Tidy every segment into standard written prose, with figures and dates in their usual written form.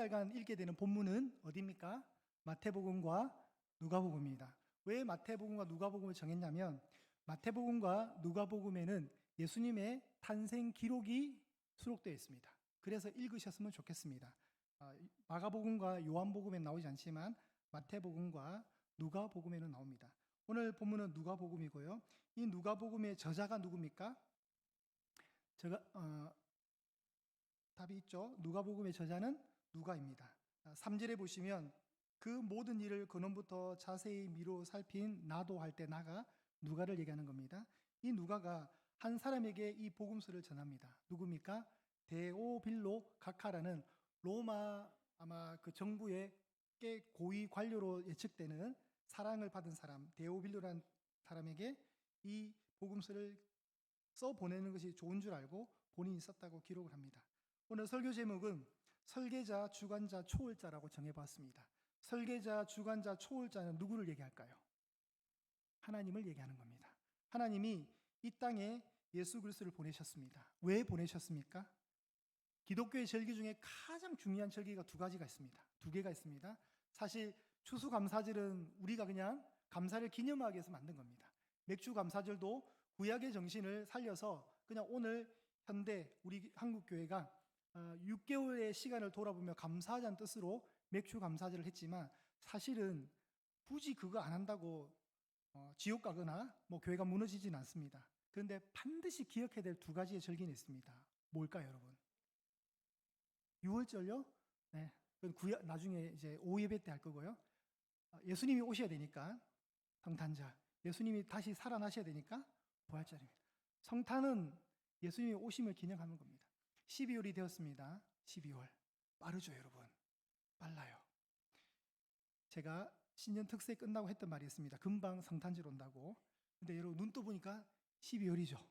달간 읽게 되는 본문은 어디입니까? 마태복음과 누가복음입니다. 왜 마태복음과 누가복음을 정했냐면 마태복음과 누가복음에는 예수님의 탄생 기록이 수록되어 있습니다. 그래서 읽으셨으면 좋겠습니다. 마가복음과 요한복음에 나오지 않지만 마태복음과 누가복음에는 나옵니다. 오늘 본문은 누가복음이고요. 이 누가복음의 저자가 누굽니까? 답이 있죠. 누가복음의 저자는 누가입니다. 3절에 보시면 그 모든 일을 근원부터 자세히 미루어 살핀 나도 할 때 나가 누가를 얘기하는 겁니다. 이 누가가 한 사람에게 이 복음서를 전합니다. 누굽니까? 데오빌로 가카라는 로마 아마 그 정부의 꽤 고위 관료로 예측되는 사랑을 받은 사람, 데오빌로라는 사람에게 이 복음서를 써 보내는 것이 좋은 줄 알고 본인이 썼다고 기록을 합니다. 오늘 설교 제목은 설계자, 주관자, 초월자라고 정해봤습니다. 설계자, 주관자, 초월자는 누구를 얘기할까요? 하나님을 얘기하는 겁니다. 하나님이 이 땅에 예수 그리스도를 보내셨습니다. 왜 보내셨습니까? 기독교의 절기 중에 가장 중요한 절기가 두 개가 있습니다. 사실 추수감사절은 우리가 그냥 감사를 기념하기 위해서 만든 겁니다. 맥주감사절도 구약의 정신을 살려서 그냥 오늘 현대 우리 한국교회가 6개월의 시간을 돌아보며 감사하자는 뜻으로 맥주감사절을 했지만 사실은 굳이 그거 안 한다고 지옥 가거나 교회가 무너지지는 않습니다. 그런데 반드시 기억해야 될 두 가지의 절기는 있습니다. 뭘까요, 여러분? 6월절요? 네. 나중에 이제 오후 예배 때 할 거고요. 예수님이 오셔야 되니까 성탄절. 예수님이 다시 살아나셔야 되니까 부활절입니다. 성탄은 예수님이 오심을 기념하는 겁니다. 12월이 되었습니다. 12월. 빠르죠, 여러분? 빨라요. 제가 신년 특세 끝나고 했던 말이 있습니다. 금방 성탄절 온다고. 근데 여러분 눈 떠보니까 12월이죠.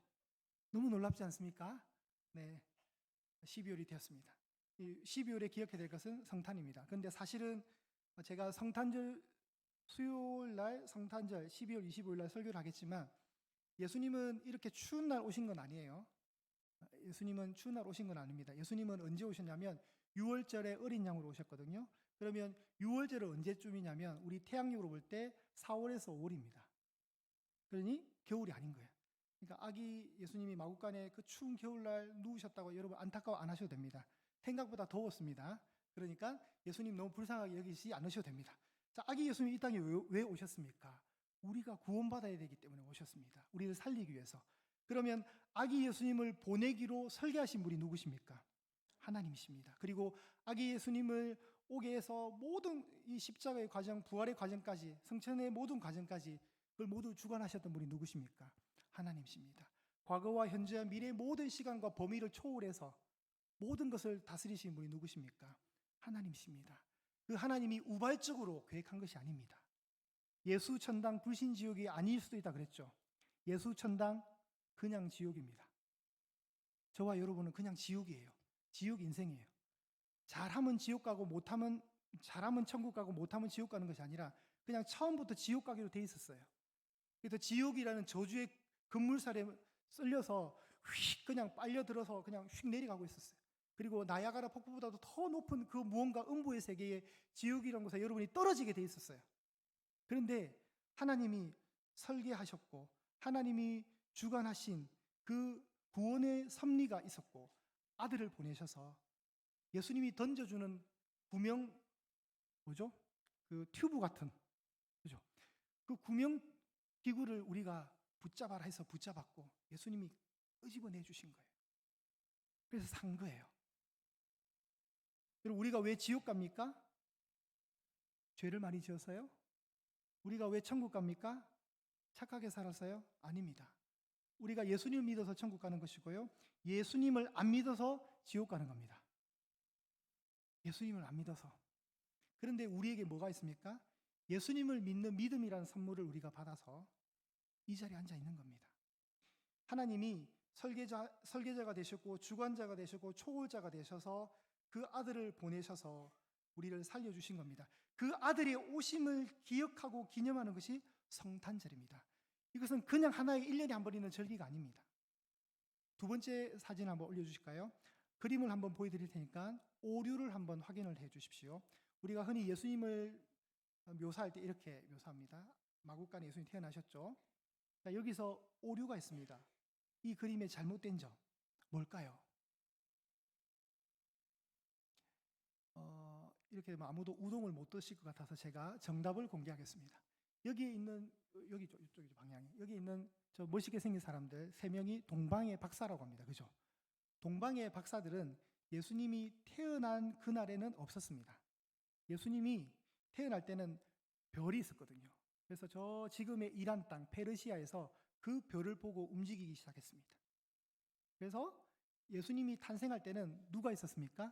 너무 놀랍지 않습니까? 네. 12월이 되었습니다. 12월에 기억해야 될 것은 성탄입니다. 그런데 사실은 제가 성탄절 수요일 날 성탄절 12월 25일 날 설교를 하겠지만 예수님은 이렇게 추운 날 오신 건 아니에요. 예수님은 추운 날 오신 건 아닙니다. 예수님은 언제 오셨냐면 6월절에 어린 양으로 오셨거든요. 그러면 6월절은 언제쯤이냐면 우리 태양력으로 볼 때 4월에서 5월입니다. 그러니 겨울이 아닌 거예요. 그러니까 아기 예수님이 마구간에 그 추운 겨울날 누우셨다고 여러분 안타까워 안 하셔도 됩니다. 생각보다 더웠습니다. 그러니까 예수님 너무 불쌍하게 여기지 않으셔도 됩니다. 자, 아기 예수님 이 땅에 왜 오셨습니까? 우리가 구원받아야 되기 때문에 오셨습니다. 우리를 살리기 위해서. 그러면 아기 예수님을 보내기로 설계하신 분이 누구십니까? 하나님이십니다. 그리고 아기 예수님을 오게 해서 모든 이 십자가의 과정, 부활의 과정까지, 성천의 모든 과정까지 그걸 모두 주관하셨던 분이 누구십니까? 하나님이십니다. 과거와 현재와 미래의 모든 시간과 범위를 초월해서 모든 것을 다스리신 분이 누구십니까? 하나님이십니다. 그 하나님이 우발적으로 계획한 것이 아닙니다. 예수천당 불신지옥이 아닐 수도 있다 그랬죠. 예수천당 그냥 지옥입니다. 저와 여러분은 그냥 지옥이에요. 지옥 인생이에요. 잘하면 지옥 가고 잘하면 천국 가고 못하면 지옥 가는 것이 아니라 그냥 처음부터 지옥 가기로 돼 있었어요. 그래서 지옥이라는 저주의 급물살에 쓸려서 휙 그냥 빨려들어서 그냥 휙 내려가고 있었어요. 그리고 나야가라 폭포보다도 더 높은 그 무언가 음부의 세계에 지옥이라는 곳에 여러분이 떨어지게 돼 있었어요. 그런데 하나님이 설계하셨고 하나님이 주관하신 그 구원의 섭리가 있었고 아들을 보내셔서 예수님이 던져주는 구명 그 튜브 같은 그 구명 기구를 우리가 붙잡아라 해서 붙잡았고 예수님이 끄집어내 주신 거예요. 그래서 산 거예요. 그리고 우리가 왜 지옥 갑니까? 죄를 많이 지어서요? 우리가 왜 천국 갑니까? 착하게 살아서요? 아닙니다. 우리가 예수님을 믿어서 천국 가는 것이고요. 예수님을 안 믿어서 지옥 가는 겁니다. 예수님을 안 믿어서. 그런데 우리에게 뭐가 있습니까? 예수님을 믿는 믿음이라는 선물을 우리가 받아서 이 자리에 앉아 있는 겁니다. 하나님이 설계자가 되셨고 주관자가 되셨고 초월자가 되셔서 그 아들을 보내셔서 우리를 살려주신 겁니다. 그 아들의 오심을 기억하고 기념하는 것이 성탄절입니다. 이것은 그냥 하나의 1년에 한 번 있는 절기가 아닙니다. 두 번째 사진 한번 올려주실까요? 그림을 한번 보여드릴 테니까 오류를 한번 확인을 해 주십시오. 우리가 흔히 예수님을 묘사할 때 이렇게 묘사합니다. 마구간에 예수님이 태어나셨죠. 자, 여기서 오류가 있습니다. 이 그림의 잘못된 점 뭘까요? 이렇게 되면 아무도 우동을 못 드실 것 같아서 제가 정답을 공개하겠습니다. 여기에 있는 여기 이쪽이 방향이 여기 있는 저 멋있게 생긴 사람들 3명이 동방의 박사라고 합니다. 그죠? 동방의 박사들은 예수님이 태어난 그날에는 없었습니다. 예수님이 태어날 때는 별이 있었거든요. 그래서 저 지금의 이란 땅 페르시아에서 그 별을 보고 움직이기 시작했습니다. 그래서 예수님이 탄생할 때는 누가 있었습니까?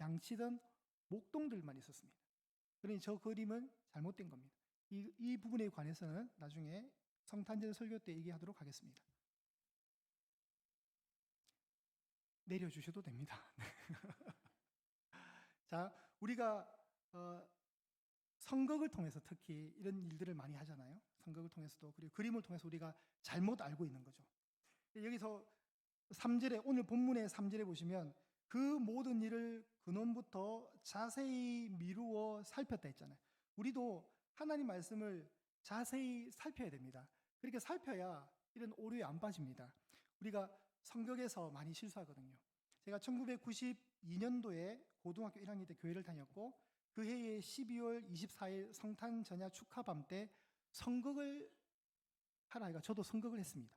양치던 목동들만 있었습니다. 그러니 저 그림은 잘못된 겁니다. 이 부분에 관해서는 나중에 성탄절 설교 때 얘기하도록 하겠습니다. 내려주셔도 됩니다. 자, 우리가 선극을 통해서 특히 이런 일들을 많이 하잖아요. 선극을 통해서도 그리고 그림을 통해서 우리가 잘못 알고 있는 거죠. 여기서 3절에 오늘 본문의 3절에 보시면 그 모든 일을 근원부터 자세히 미루어 살폈다 했잖아요. 우리도 하나님 말씀을 자세히 살펴야 됩니다. 그렇게 살펴야 이런 오류에 안 빠집니다. 우리가 성경에서 많이 실수하거든요. 제가 1992년도에 고등학교 1학년 때 교회를 다녔고 그 해에 12월 24일 성탄 전야 축하밤 때 성극을 하라 해가 저도 성극을 했습니다.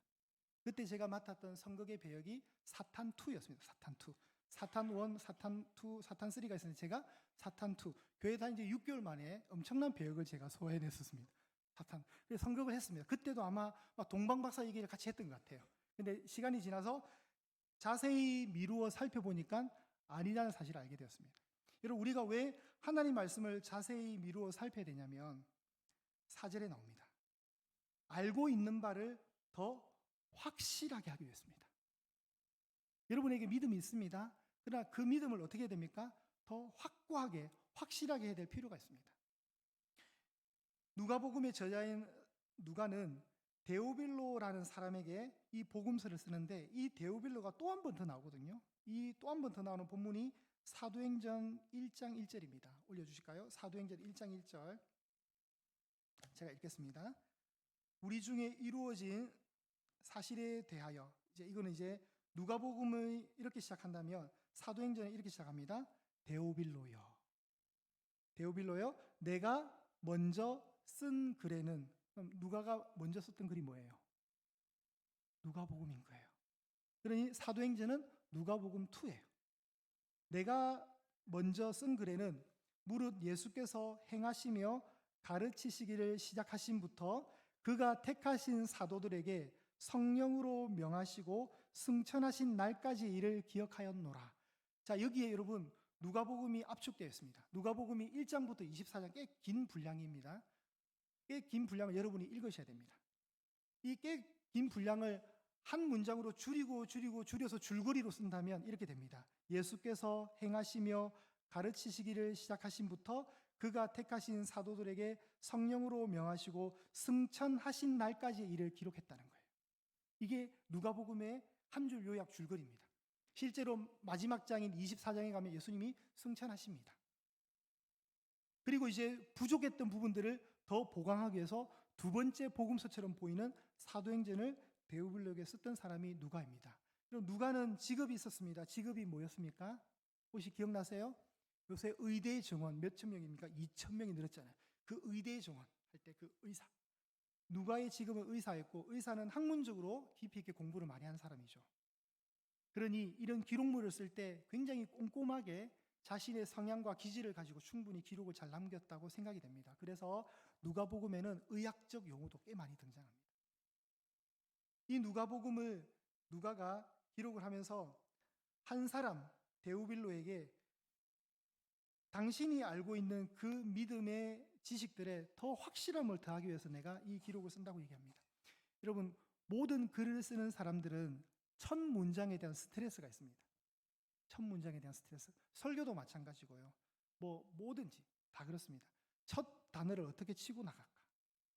그때 제가 맡았던 성극의 배역이 사탄 2였습니다. 사탄 2. 사탄 1, 사탄 2, 사탄 3가 있었는데 제가 사탄 2. 교회 다닌 지 6개월 만에 엄청난 배역을 제가 소화해냈었습니다. 사탄. 그래서 성극을 했습니다. 그때도 아마 동방박사 얘기를 같이 했던 것 같아요. 근데 시간이 지나서 자세히 미루어 살펴보니까 아니라는 사실을 알게 되었습니다. 여러분, 우리가 왜 하나님 말씀을 자세히 미루어 살펴야 되냐면 4절에 나옵니다. 알고 있는 바를 더 확실하게 하기 위해서입니다. 여러분에게 믿음이 있습니다. 그러나 그 믿음을 어떻게 해야 됩니까? 더 확고하게, 확실하게 해야 될 필요가 있습니다. 누가복음의 저자인 누가는 데오빌로라는 사람에게 이 복음서를 쓰는데 이 데오빌로가 또 한 번 더 나오거든요. 이 또 한 번 더 나오는 본문이 사도행전 1장 1절입니다. 올려주실까요? 사도행전 1장 1절 제가 읽겠습니다. 우리 중에 이루어진 사실에 대하여 이거는 이제 누가복음을 이렇게 시작한다면 사도행전에 이렇게 시작합니다. 데오빌로여, 데오빌로여, 내가 먼저 쓴 글에는 그럼 누가가 먼저 썼던 글이 뭐예요? 누가복음인 거예요. 그러니 사도행전은 누가복음 2예요. 내가 먼저 쓴 글에는 무릇 예수께서 행하시며 가르치시기를 시작하신부터 그가 택하신 사도들에게 성령으로 명하시고 승천하신 날까지 일을 기억하였노라. 자, 여기에 여러분 누가복음이 압축되어 있습니다. 누가복음이 1장부터 24장 꽤 긴 분량입니다. 꽤 긴 분량을 여러분이 읽으셔야 됩니다. 이 꽤 긴 분량을 한 문장으로 줄여서 줄거리로 쓴다면 이렇게 됩니다. 예수께서 행하시며 가르치시기를 시작하신부터 그가 택하신 사도들에게 성령으로 명하시고 승천하신 날까지 일을 기록했다는 거예요. 이게 누가복음의 한 줄 요약 줄거리입니다. 실제로 마지막 장인 24장에 가면 예수님이 승천하십니다. 그리고 이제 부족했던 부분들을 더 보강하기 위해서 두 번째 복음서처럼 보이는 사도행전을 데오빌로에게 썼던 사람이 누가입니다. 그럼 누가는 직업이 있었습니다. 직업이 뭐였습니까? 혹시 기억나세요? 요새 의대 정원 몇 천 명입니까? 2천 명이 늘었잖아요. 그 의대 정원 할 때 그 의사. 누가의 직업은 의사였고 의사는 학문적으로 깊이 있게 공부를 많이 한 사람이죠. 그러니 이런 기록물을 쓸 때 굉장히 꼼꼼하게 자신의 성향과 기질을 가지고 충분히 기록을 잘 남겼다고 생각이 됩니다. 그래서 누가복음에는 의학적 용어도 꽤 많이 등장합니다. 이 누가복음을 누가가 기록을 하면서 한 사람 데오빌로에게 당신이 알고 있는 그 믿음의 지식들에 더 확실함을 더하기 위해서 내가 이 기록을 쓴다고 얘기합니다. 여러분, 모든 글을 쓰는 사람들은 첫 문장에 대한 스트레스가 있습니다. 첫 문장에 대한 스트레스. 설교도 마찬가지고요. 뭐든지 다 그렇습니다. 첫 단어를 어떻게 치고 나갈까?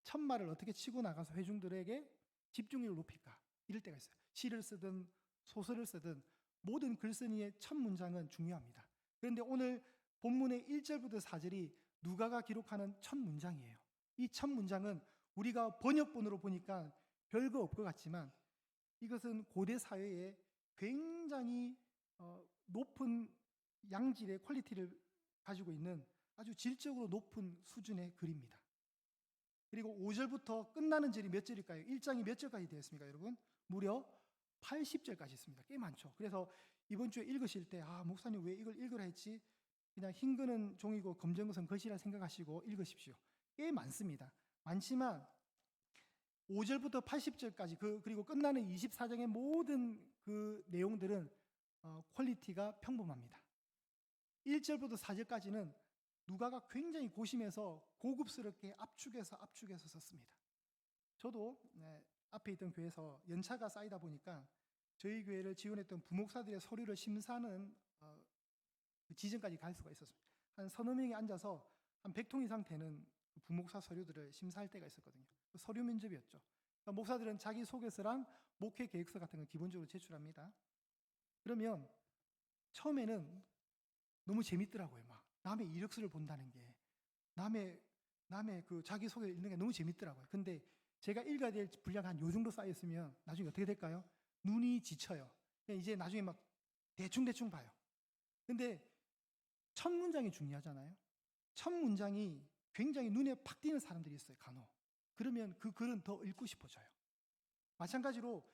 첫 말을 어떻게 치고 나가서 회중들에게 집중력을 높일까? 이럴 때가 있어요. 시를 쓰든 소설을 쓰든 모든 글쓴이의 첫 문장은 중요합니다. 그런데 오늘 본문의 1절부터 4절이 누가가 기록하는 첫 문장이에요. 이 첫 문장은 우리가 번역본으로 보니까 별거 없을 것 같지만 이것은 고대 사회에 굉장히 높은 양질의 퀄리티를 가지고 있는 아주 질적으로 높은 수준의 글입니다. 그리고 5절부터 끝나는 절이 몇 절일까요? 1장이 몇 절까지 되었습니까, 여러분? 무려 80절까지 있습니다. 꽤 많죠. 그래서 이번 주에 읽으실 때 목사님 왜 이걸 읽으라 했지? 그냥 흰 거는 종이고 검정 것은 것이라 생각하시고 읽으십시오. 꽤 많습니다. 많지만 5절부터 80절까지 그리고 끝나는 24장의 모든 그 내용들은 퀄리티가 평범합니다. 1절부터 4절까지는 누가가 굉장히 고심해서 고급스럽게 압축해서 썼습니다. 저도 앞에 있던 교회에서 연차가 쌓이다 보니까 저희 교회를 지원했던 부목사들의 서류를 심사하는 그 지점까지 갈 수가 있었습니다. 한 서너 명이 앉아서 한 100통 이상 되는 부목사 서류들을 심사할 때가 있었거든요. 서류 면접이었죠. 그러니까 목사들은 자기 소개서랑 목회 계획서 같은 걸 기본적으로 제출합니다. 그러면 처음에는 너무 재밌더라고요. 막 남의 이력서를 본다는 게 남의 그 자기 소개 읽는 게 너무 재밌더라고요. 근데 제가 읽어야 될 분량이 한 요 정도 쌓였으면 나중에 어떻게 될까요? 눈이 지쳐요. 이제 나중에 막 대충 봐요. 근데 첫 문장이 중요하잖아요. 첫 문장이 굉장히 눈에 팍 띄는 사람들이 있어요, 간혹. 그러면 그 글은 더 읽고 싶어져요. 마찬가지로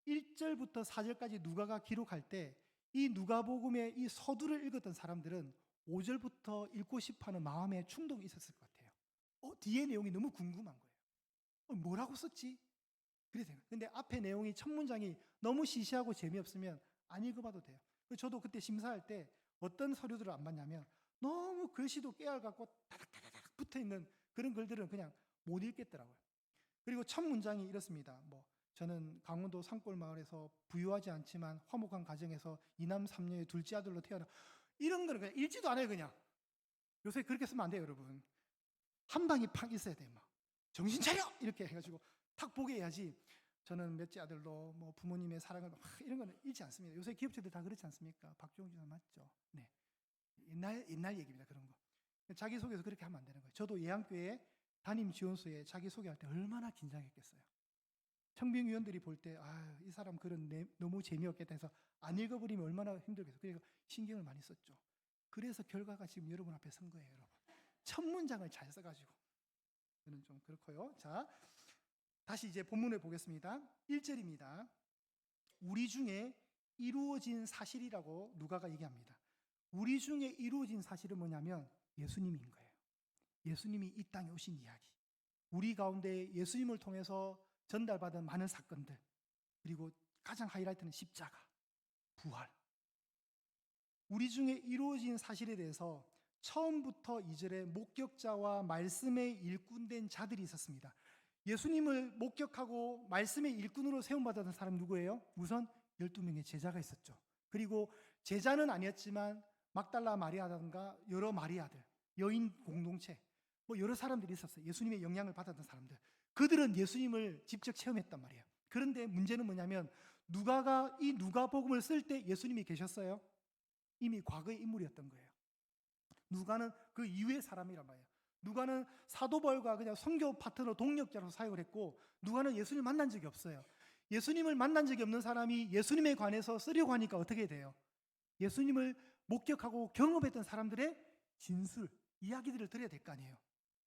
1절부터 4절까지 누가가 기록할 때 이 누가복음의 이 서두를 읽었던 사람들은 5절부터 읽고 싶어하는 마음의 충동이 있었을 것 같아요. 뒤에 내용이 너무 궁금한 거예요. 뭐라고 썼지? 그래서 근데 앞에 내용이 첫 문장이 너무 시시하고 재미없으면 안 읽어봐도 돼요. 저도 그때 심사할 때 어떤 서류들을 안 봤냐면 너무 글씨도 깨알같고 다닥다닥 붙어있는 그런 글들은 그냥 못 읽겠더라고요. 그리고 첫 문장이 이렇습니다. 저는 강원도 산골 마을에서 부유하지 않지만 화목한 가정에서 이남 삼녀의 둘째 아들로 태어나, 이런 거는 그냥 읽지도 않아요. 그냥 요새 그렇게 쓰면 안 돼요, 여러분. 한 방이 팍 있어야 돼요. 막 정신 차려 이렇게 해가지고 탁 보게 해야지. 저는 몇째 아들로 부모님의 사랑을 이런 거는 읽지 않습니다. 요새 기업체들 다 그렇지 않습니까? 박종준 맞죠? 네, 옛날 얘기입니다. 그런 거 자기소개서 그렇게 하면 안 되는 거예요. 저도 예양교회 담임 지원소에 자기소개할 때 얼마나 긴장했겠어요. 청빙위원들이 볼 때 이 사람 글은 너무 재미없겠다 해서 안 읽어버리면 얼마나 힘들겠어요. 그러니까 신경을 많이 썼죠. 그래서 결과가 지금 여러분 앞에 선 거예요, 여러분. 첫 문장을 잘 써가지고. 저는 좀 그렇고요. 자, 다시 이제 본문을 보겠습니다. 1절입니다. 우리 중에 이루어진 사실이라고 누가가 얘기합니다. 우리 중에 이루어진 사실은 뭐냐면 예수님인 거예요. 예수님이 이 땅에 오신 이야기. 우리 가운데 예수님을 통해서 전달받은 많은 사건들, 그리고 가장 하이라이트는 십자가, 부활. 우리 중에 이루어진 사실에 대해서 처음부터 2절에 목격자와 말씀의 일꾼된 자들이 있었습니다. 예수님을 목격하고 말씀의 일꾼으로 세움받았던 사람 누구예요? 우선 12명의 제자가 있었죠. 그리고 제자는 아니었지만 막달라 마리아라든가 여러 마리아들, 여인 공동체, 여러 사람들이 있었어요. 예수님의 영향을 받았던 사람들. 그들은 예수님을 직접 체험했단 말이에요. 그런데 문제는 뭐냐면 누가가 이 누가복음을 쓸 때 예수님이 계셨어요? 이미 과거의 인물이었던 거예요. 누가는 그 이후의 사람이란 말이에요. 누가는 사도바울과 그냥 선교 파트너 동력자로 사역을 했고, 누가는 예수님을 만난 적이 없어요. 예수님을 만난 적이 없는 사람이 예수님에 관해서 쓰려고 하니까 어떻게 돼요? 예수님을 목격하고 경험했던 사람들의 진술, 이야기들을 들어야 될 거 아니에요.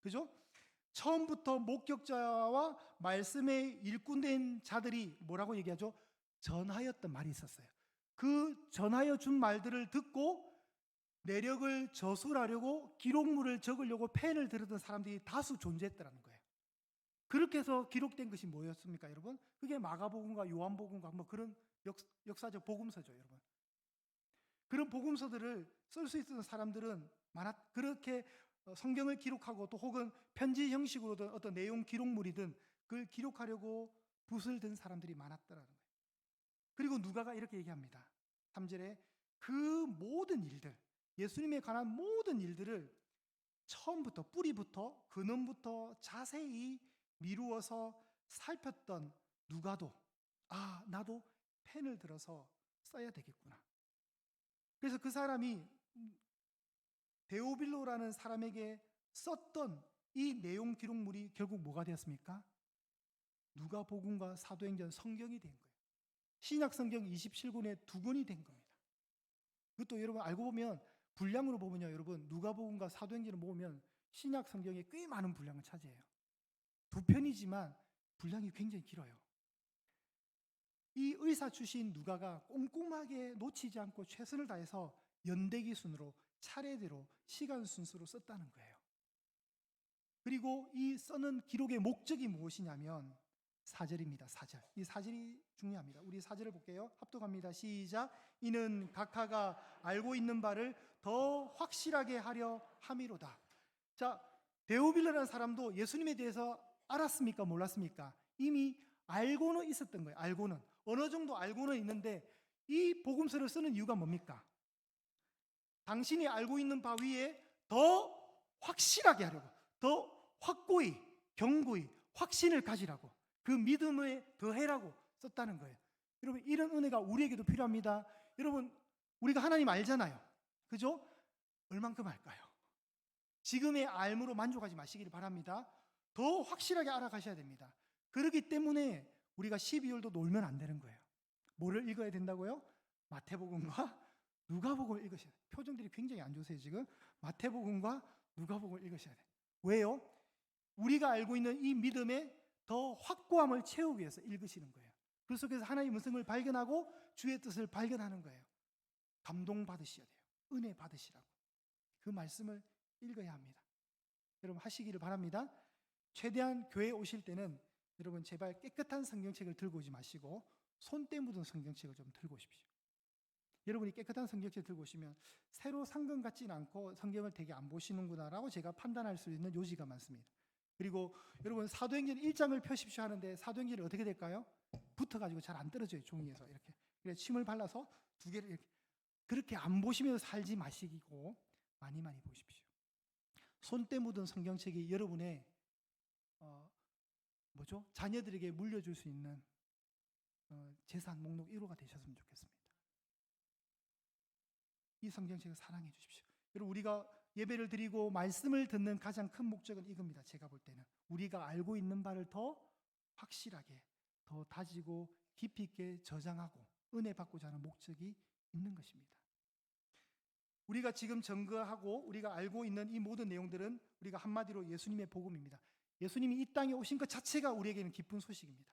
그죠? 처음부터 목격자와 말씀의 일꾼된 자들이 뭐라고 얘기하죠? 전하였던 말이 있었어요. 그 전하여 준 말들을 듣고 내력을 저술하려고 기록물을 적으려고 펜을 들었던 사람들이 다수 존재했다는 거예요. 그렇게 해서 기록된 것이 뭐였습니까, 여러분? 그게 마가복음과 요한복음과 그런 역사적 복음서죠, 여러분. 그런 복음서들을 쓸 수 있었던 사람들은 그렇게 성경을 기록하고 또 혹은 편지 형식으로든 어떤 내용 기록물이든 그걸 기록하려고 붓을 든 사람들이 많았다라는 거예요. 그리고 누가가 이렇게 얘기합니다. 3절에 그 모든 일들, 예수님에 관한 모든 일들을 처음부터 뿌리부터 근원부터 자세히 미루어서 살폈던 누가도 나도 펜을 들어서 써야 되겠구나. 그래서 그 사람이 데오빌로라는 사람에게 썼던 이 내용 기록물이 결국 뭐가 되었습니까? 누가복음과 사도행전 성경이 된 거예요. 신약 성경 27권의 2권이 된 겁니다. 그것도 여러분 알고 보면 분량으로 보면요, 여러분 누가복음과 사도행전을 보면 신약 성경에 꽤 많은 분량을 차지해요. 2편이지만 분량이 굉장히 길어요. 이 의사 출신 누가가 꼼꼼하게 놓치지 않고 최선을 다해서 연대기 순으로 차례대로 시간 순서로 썼다는 거예요. 그리고 이 써는 기록의 목적이 무엇이냐면 4절입니다. 4절. 이 4절이 중요합니다. 우리 4절을 볼게요. 합독합니다. 시작. 이는 각하가 알고 있는 바를 더 확실하게 하려 함이로다. 자, 데오빌로라는 사람도 예수님에 대해서 알았습니까? 몰랐습니까? 이미 알고는 있었던 거예요. 알고는. 어느 정도 알고는 있는데 이 복음서를 쓰는 이유가 뭡니까? 당신이 알고 있는 바 위에 더 확실하게 하려고, 더 확고히, 견고히 확신을 가지라고, 그 믿음에 더해라고 썼다는 거예요. 여러분, 이런 은혜가 우리에게도 필요합니다. 여러분, 우리가 하나님 알잖아요. 그죠? 얼만큼 알까요? 지금의 알므로 만족하지 마시기를 바랍니다. 더 확실하게 알아가셔야 됩니다. 그렇기 때문에 우리가 12월도 놀면 안 되는 거예요. 뭐를 읽어야 된다고요? 마태복음과 누가복음을 읽으셔야 돼요. 표정들이 굉장히 안 좋으세요 지금. 마태복음과 누가복음을 읽으셔야 돼요. 왜요? 우리가 알고 있는 이 믿음의 더 확고함을 채우기 위해서 읽으시는 거예요. 그 속에서 하나님의 음성을 발견하고 주의 뜻을 발견하는 거예요. 감동받으셔야 돼요. 은혜 받으시라고. 그 말씀을 읽어야 합니다. 여러분 하시기를 바랍니다. 최대한 교회에 오실 때는 여러분 제발 깨끗한 성경책을 들고 오지 마시고 손때 묻은 성경책을 좀 들고 오십시오. 여러분이 깨끗한 성경책을 들고 오시면 새로 산 것 같지는 않고 성경을 되게 안 보시는구나라고 제가 판단할 수 있는 요지가 많습니다. 그리고 여러분 사도행전 1장을 펴십시오 하는데 사도행전이 어떻게 될까요? 붙어가지고 잘 안 떨어져요. 종이에서 이렇게. 그래서 침을 발라서 2개를 이렇게. 그렇게 안 보시면서 살지 마시고 많이 보십시오. 손때 묻은 성경책이 여러분의 자녀들에게 물려줄 수 있는 재산 목록 1호가 되셨으면 좋겠습니다. 이 성경책을 사랑해 주십시오. 여러분 우리가 예배를 드리고 말씀을 듣는 가장 큰 목적은 이겁니다. 제가 볼 때는 우리가 알고 있는 바를 더 확실하게, 더 다지고 깊이 있게 저장하고 은혜 받고자 하는 목적이 있는 것입니다. 우리가 지금 전거하고 우리가 알고 있는 이 모든 내용들은 우리가 한마디로 예수님의 복음입니다. 예수님이 이 땅에 오신 것 자체가 우리에게는 기쁜 소식입니다.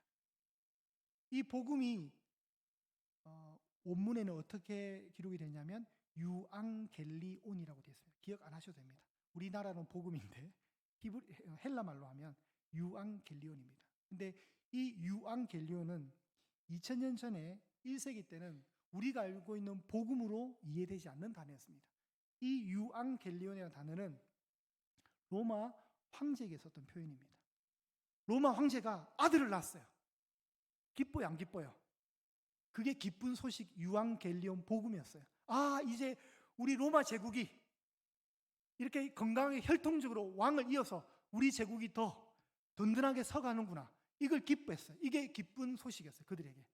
이 복음이 원문에는 어떻게 기록이 되냐면 유앙겔리온이라고 되어 있습니다. 기억 안 하셔도 됩니다. 우리나라는 복음인데 헬라말로 하면 유앙겔리온입니다. 근데 이 유앙겔리온은 2000년 전에 1세기 때는 우리가 알고 있는 복음으로 이해되지 않는 단어였습니다. 이 유앙겔리온이라는 단어는 로마 황제에게 썼던 표현입니다. 로마 황제가 아들을 낳았어요. 기뻐요, 안 기뻐요? 그게 기쁜 소식 유앙겔리온 복음이었어요. 아, 이제 우리 로마 제국이 이렇게 건강하게 혈통적으로 왕을 이어서 우리 제국이 더 든든하게 서가는구나. 이걸 기뻐했어요. 이게 기쁜 소식이었어요, 그들에게.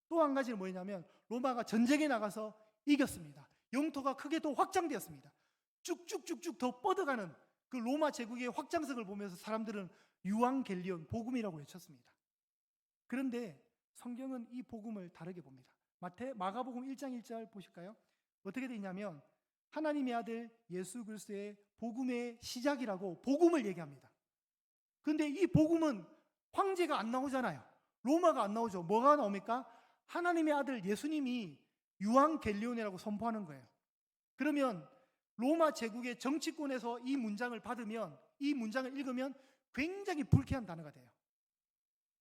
또 한 가지는 뭐냐면 로마가 전쟁에 나가서 이겼습니다. 영토가 크게 더 확장되었습니다. 쭉쭉쭉쭉 더 뻗어가는 그 로마 제국의 확장성을 보면서 사람들은 유앙겔리온 복음이라고 외쳤습니다. 그런데 성경은 이 복음을 다르게 봅니다. 마가복음 1장 1절 보실까요? 어떻게 되냐면 하나님의 아들 예수 그리스도의 복음의 시작이라고 복음을 얘기합니다. 그런데 이 복음은 황제가 안 나오잖아요. 로마가 안 나오죠. 뭐가 나옵니까? 하나님의 아들 예수님이 유앙겔리온이라고 선포하는 거예요. 그러면 로마 제국의 정치권에서 이 문장을 받으면, 이 문장을 읽으면 굉장히 불쾌한 단어가 돼요.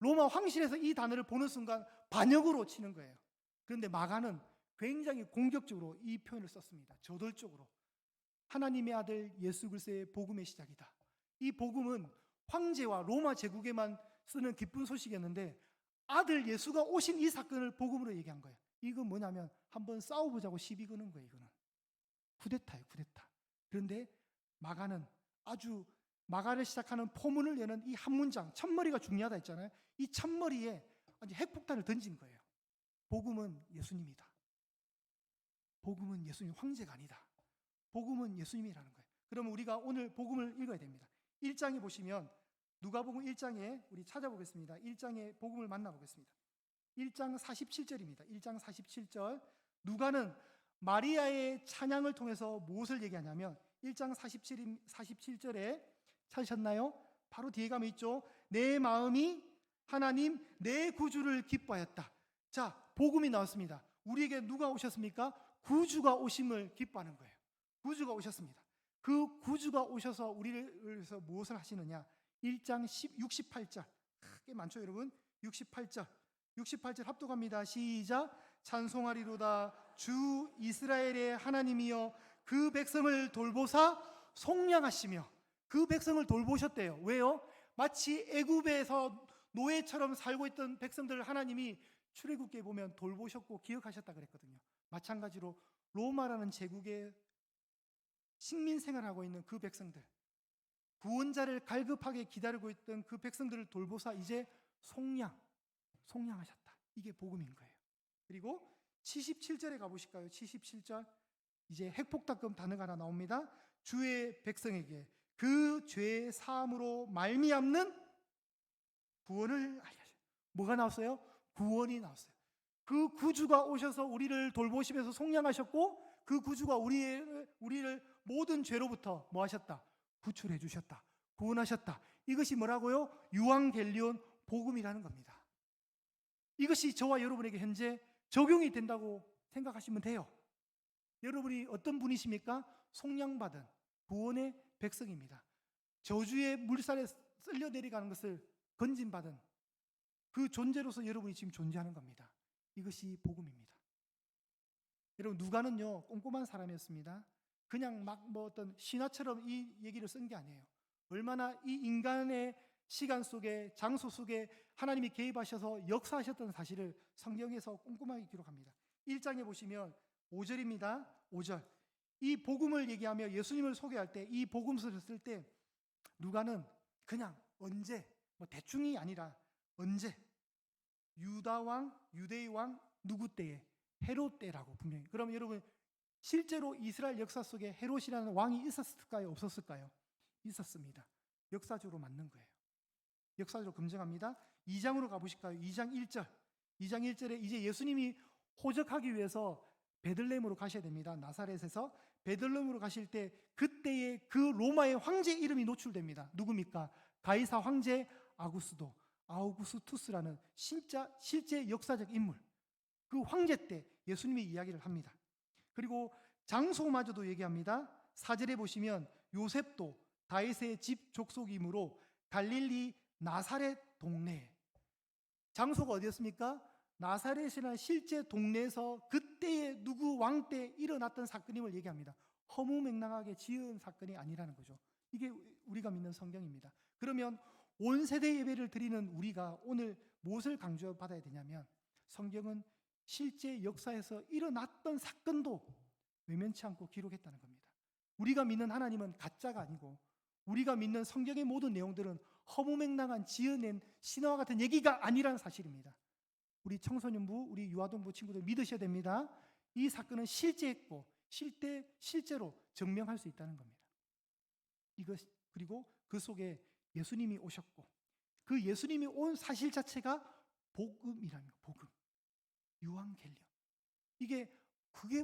로마 황실에서 이 단어를 보는 순간 반역으로 치는 거예요. 그런데 마가는 굉장히 공격적으로 이 표현을 썼습니다. 저돌적으로. 하나님의 아들 예수 그리스도의 복음의 시작이다. 이 복음은 황제와 로마 제국에만 쓰는 기쁜 소식이었는데 아들 예수가 오신 이 사건을 복음으로 얘기한 거예요. 이건 뭐냐면 한번 싸워보자고 시비 거는 거예요. 이거는 쿠데타예요, 쿠데타. 그런데 마가를 시작하는 포문을 여는 이 한 문장, 첫머리가 중요하다 했잖아요. 이 첫머리에 핵폭탄을 던진 거예요. 복음은 예수님이다. 복음은 예수님 황제가 아니다. 복음은 예수님이라는 거예요. 그러면 우리가 오늘 복음을 읽어야 됩니다. 1장에 보시면 누가복음 1장에 우리 찾아보겠습니다. 1장에 복음을 만나보겠습니다. 1장 47절입니다. 1장 47절. 누가는 마리아의 찬양을 통해서 무엇을 얘기하냐면 1장 47절에 찾으셨나요? 바로 뒤에 가면 있죠. 내 마음이 하나님 내 구주를 기뻐하였다. 자, 복음이 나왔습니다. 우리에게 누가 오셨습니까? 구주가 오심을 기뻐하는 거예요. 구주가 오셨습니다. 그 구주가 오셔서 우리를 위해서 무엇을 하시느냐? 1장 68절. 꽤 많죠, 여러분? 68절 합독합니다. 시작. 찬송하리로다 주 이스라엘의 하나님이여 그 백성을 돌보사 속량하시며. 그 백성을 돌보셨대요. 왜요? 마치 애굽에서 노예처럼 살고 있던 백성들을 하나님이 출애굽기에 보면 돌보셨고 기억하셨다 그랬거든요. 마찬가지로 로마라는 제국의 식민 생활하고 있는 그 백성들, 구원자를 갈급하게 기다리고 있던 그 백성들을 돌보사 이제 속량하셨다. 이게 복음인 거예요. 그리고 77절에 가보실까요? 77절. 이제 핵폭탄급 단어가 하나 나옵니다. 주의 백성에게 그 죄 사함으로 말미암는 구원을 알려줘요. 뭐가 나왔어요? 구원이 나왔어요. 그 구주가 오셔서 우리를 돌보시면서 속량하셨고 그 구주가 우리를 모든 죄로부터 뭐 하셨다? 구출해 주셨다. 구원하셨다. 이것이 뭐라고요? 유앙겔리온 복음이라는 겁니다. 이것이 저와 여러분에게 현재 적용이 된다고 생각하시면 돼요. 여러분이 어떤 분이십니까? 속량받은 구원의 백성입니다. 저주의 물살에 쓸려 내려가는 것을 건진받은 그 존재로서 여러분이 지금 존재하는 겁니다. 이것이 복음입니다. 여러분, 누가는요 꼼꼼한 사람이었습니다. 그냥 막 뭐 어떤 신화처럼 이 얘기를 쓴 게 아니에요. 얼마나 이 인간의 시간 속에, 장소 속에 하나님이 개입하셔서 역사하셨던 사실을 성경에서 꼼꼼하게 기록합니다. 1장에 보시면 5절입니다. 5절. 이 복음을 얘기하며 예수님을 소개할 때, 이 복음서를 쓸 때 누가는 그냥 언제, 뭐 대충이 아니라 언제, 유다왕, 유대의 왕 누구 때에, 헤롯 때라고 분명히. 그럼 여러분, 실제로 이스라엘 역사 속에 헤롯이라는 왕이 있었을까요? 없었을까요? 있었습니다. 역사적으로 맞는 거예요. 역사적으로 검증합니다. 2장으로 가보실까요? 2장 1절. 2장 1절에 이제 예수님이 호적하기 위해서 베들레헴으로 가셔야 됩니다. 나사렛에서 베들레헴으로 가실 때 그때의 그 로마의 황제 이름이 노출됩니다. 누굽니까? 가이사 황제 아우구스투스라는 실제 역사적 인물. 그 황제 때 예수님이 이야기를 합니다. 그리고 장소마저도 얘기합니다. 4절에 보시면 요셉도 다윗의 집 족속이므로 갈릴리 나사렛 동네. 장소가 어디였습니까? 나사렛이라는 실제 동네에서 그때의 누구 왕 때 일어났던 사건임을 얘기합니다. 허무맹랑하게 지은 사건이 아니라는 거죠. 이게 우리가 믿는 성경입니다. 그러면 온 세대 예배를 드리는 우리가 오늘 무엇을 강조받아야 되냐면 성경은 실제 역사에서 일어났던 사건도 외면치 않고 기록했다는 겁니다. 우리가 믿는 하나님은 가짜가 아니고 우리가 믿는 성경의 모든 내용들은 허무맹랑한 지어낸 신화와 같은 얘기가 아니라는 사실입니다. 우리 청소년부, 우리 유아동부 친구들 믿으셔야 됩니다. 이 사건은 실제했고 실제로 증명할 수 있다는 겁니다. 그리고 그 속에 예수님이 오셨고 그 예수님이 온 사실 자체가 복음이라는 거예요. 복음. 유앙겔리온. 그게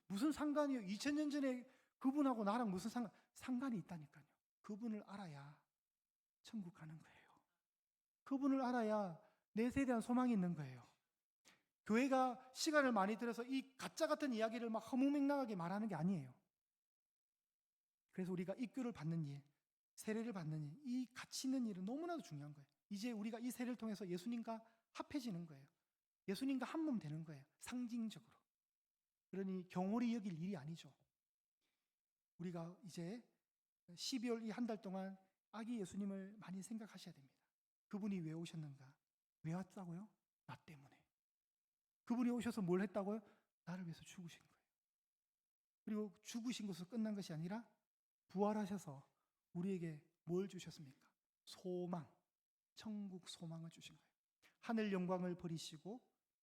무슨 상관이에요? 2000년 전에 그분하고 나랑 무슨 상관이 있다니까요. 그분을 알아야 천국 가는 거예요. 그분을 알아야 내 세대한 소망이 있는 거예요. 교회가 시간을 많이 들여서 이 가짜 같은 이야기를 막 허무맹랑하게 말하는 게 아니에요. 그래서 우리가 입교를 받는 일, 세례를 받는 일, 이 가치 있는 일은 너무나도 중요한 거예요. 이제 우리가 이 세례를 통해서 예수님과 합해지는 거예요. 예수님과 한 몸 되는 거예요. 상징적으로. 그러니 경홀히 여길 일이 아니죠. 우리가 이제 12월 이 한 달 동안 아기 예수님을 많이 생각하셔야 됩니다. 그분이 왜 오셨는가? 왜 왔다고요? 나 때문에. 그분이 오셔서 뭘 했다고요? 나를 위해서 죽으신 거예요. 그리고 죽으신 것으로 끝난 것이 아니라 부활하셔서 우리에게 뭘 주셨습니까? 소망, 천국 소망을 주신 거예요. 하늘 영광을 버리시고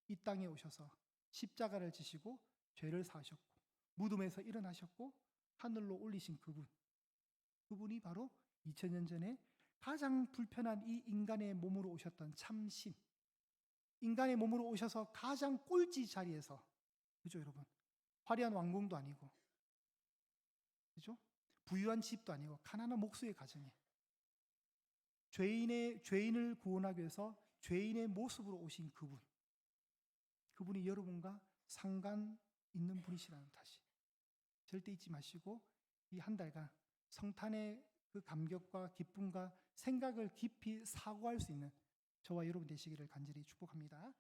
이 땅에 오셔서 십자가를 지시고 죄를 사하셨고 무덤에서 일어나셨고 하늘로 올리신 그분이 바로 2000년 전에 가장 불편한 이 인간의 몸으로 오셨던 참신, 인간의 몸으로 오셔서 가장 꼴찌 자리에서, 그죠 여러분? 화려한 왕궁도 아니고, 그죠? 부유한 집도 아니고 가난한 목수의 가정에 죄인을 구원하기 위해서 죄인의 모습으로 오신 그분이 여러분과 상관 있는 분이시라는 다시 절대 잊지 마시고, 이 한 달간 성탄의 그 감격과 기쁨과 생각을 깊이 사고할 수 있는 저와 여러분 되시기를 간절히 축복합니다.